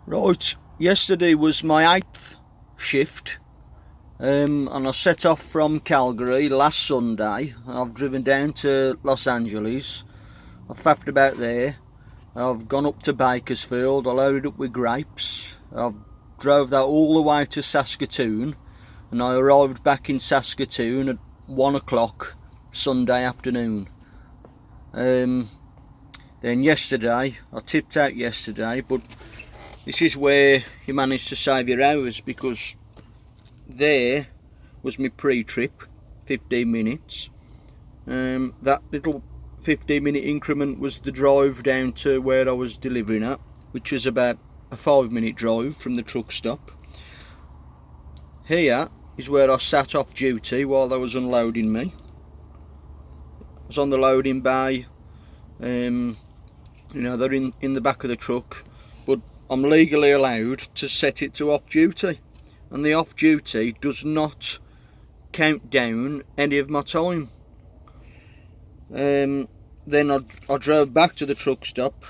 Right, yesterday was my 8th shift, and I set off from Calgary last Sunday. I've driven down to Los Angeles. I've faffed about there. I've gone up to Bakersfield. I loaded up with grapes. I've drove that all the way to Saskatoon, and I arrived back in Saskatoon at 1 o'clock Sunday afternoon. Then yesterday, I tipped out yesterday, but this is where you manage to save your hours, because there was my pre-trip, 15 minutes. That little 15-minute increment was the drive down to where I was delivering at, which was about a 5-minute drive from the truck stop. Here is where I sat off duty while they was unloading me. I was on the loading bay. You know, they're in the back of the truck, but I'm legally allowed to set it to off duty, and the off duty does not count down any of my time. Then I drove back to the truck stop,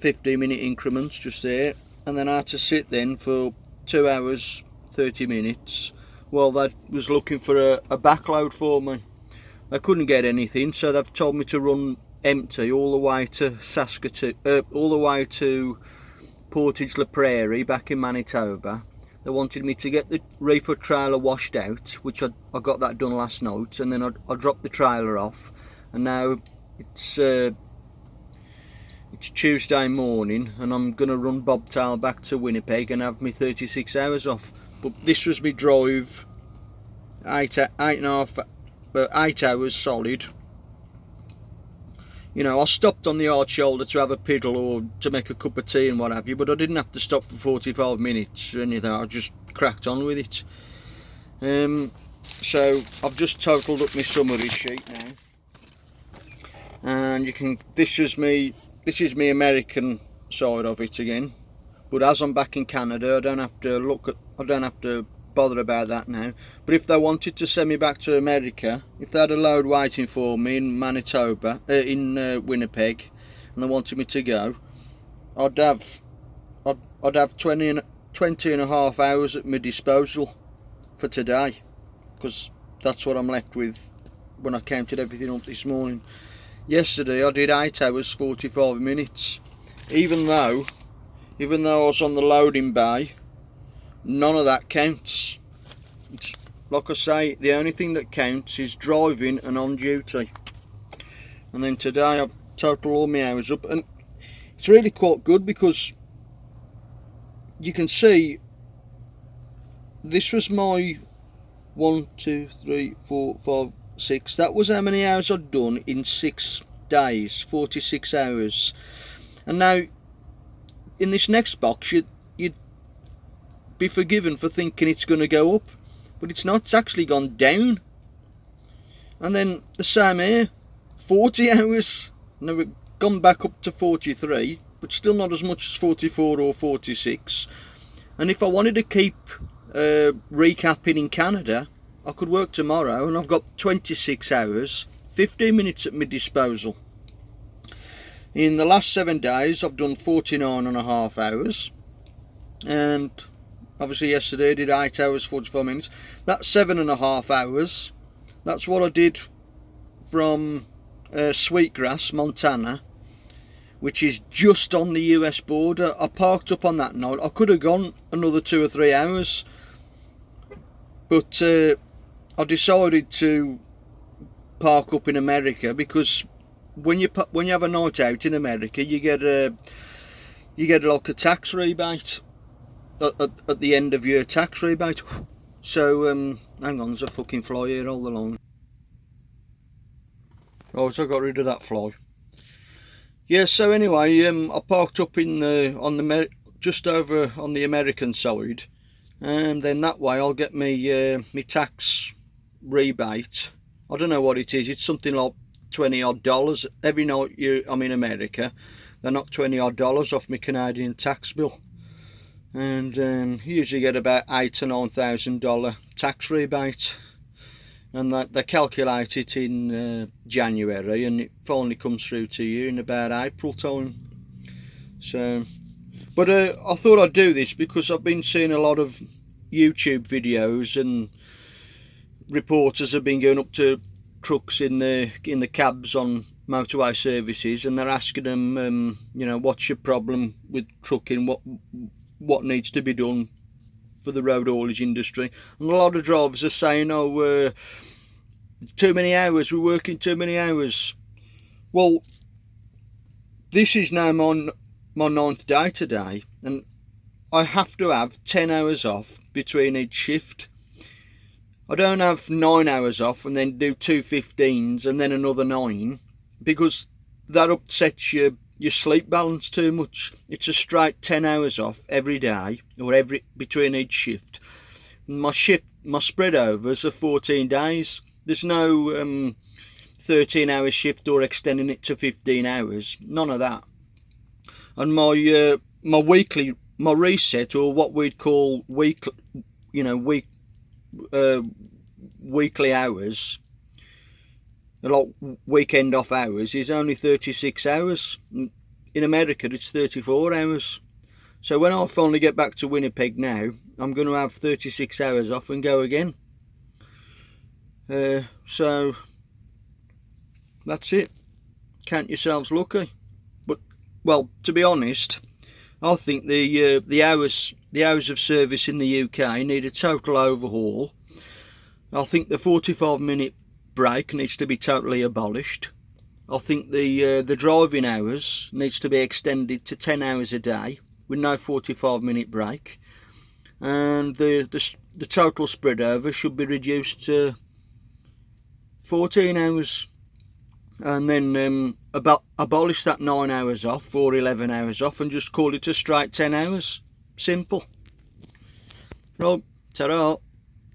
15-minute increments just there, and then I had to sit then for 2 hours 30 minutes while they was looking for a backload for me. They couldn't get anything, so they've told me to run empty all the way to Saskatoon, all the way to Portage La Prairie back in Manitoba. They wanted me to get the reefer trailer washed out, which I got that done last night, and then I dropped the trailer off, and now it's Tuesday morning, and I'm gonna run bobtail back to Winnipeg and have me 36 hours off. But this was my drive, 8 hours solid. You know, I stopped on the hard shoulder to have a piddle or to make a cup of tea and what have you, but I didn't have to stop for 45 minutes or anything. I just cracked on with it. So I've just totaled up my summary sheet now, and you can. This is me American side of it again. But as I'm back in Canada, I don't have to bother about that now. But if they wanted to send me back to America, if they had a load waiting for me in Manitoba, in Winnipeg, and they wanted me to go, I'd have 20 and a half hours at my disposal for today, because that's what I'm left with when I counted everything up this morning. Yesterday I did 8 hours 45 minutes, even though I was on the loading bay. None of that counts. It's, like I say, the only thing that counts is driving and on duty. And then today I've totaled all my hours up, and it's really quite good, because you can see this was my 1, 2, 3, 4, 5, 6. That was how many hours I'd done in 6 days, 46 hours. And now in this next box you'd be forgiven for thinking it's going to go up, but it's not. It's actually gone down. And then the same here, 40 hours. Now we've gone back up to 43, but still not as much as 44 or 46. And if I wanted to keep recapping in Canada, I could work tomorrow, and I've got 26 hours 15 minutes at my disposal. In the last 7 days I've done 49 and a half hours, and obviously yesterday I did 8 hours 45 minutes. That's 7.5 hours. That's what I did from Sweetgrass, Montana, which is just on the US border. I parked up on that night. I could have gone another 2 or 3 hours, but I decided to park up in America, because when you have a night out in America, you get like a tax rebate at the end of your tax rebate. So hang on, there's a fucking fly here, hold the line. Right, I got rid of that fly. Yeah, so anyway, I parked up just over on the American side, and then that way I'll get me tax rebate. I don't know what it is. It's something like $20 odd every night I'm in America. They knock $20 odd off my Canadian tax bill, and you usually get about $8,000 to $9,000 tax rebate, and they calculate it in January, and it finally comes through to you in about April time. So, But I thought I'd do this because I've been seeing a lot of YouTube videos, and reporters have been going up to trucks in the cabs on motorway services, and they're asking them, you know, what's your problem with trucking, what needs to be done for the road haulage industry. And a lot of drivers are saying, oh, too many hours, we're working too many hours. Well, this is now my 9th day today, and I have to have 10 hours off between each shift. I don't have 9 hours off and then do 2 15s and then another 9, because that upsets your sleep balance too much. It's a straight 10 hours off every day, or between each shift. My spread overs are 14 days. There's no 13-hour shift or extending it to 15 hours. None of that. And my reset, or what we'd call weekly hours, like weekend off hours, is only 36 hours. In America it's 34 hours. So when I finally get back to Winnipeg now, I'm going to have 36 hours off and go again. So that's it. Count yourselves lucky. But, well, to be honest, I think the hours of service in the UK need a total overhaul. I think the 45-minute break needs to be totally abolished. I think the driving hours needs to be extended to 10 hours a day with no 45-minute break, and the total spread over should be reduced to 14 hours, and then abolish that 9 hours off or 11 hours off and just call it a straight 10 hours. Simple. Right, ta-ra.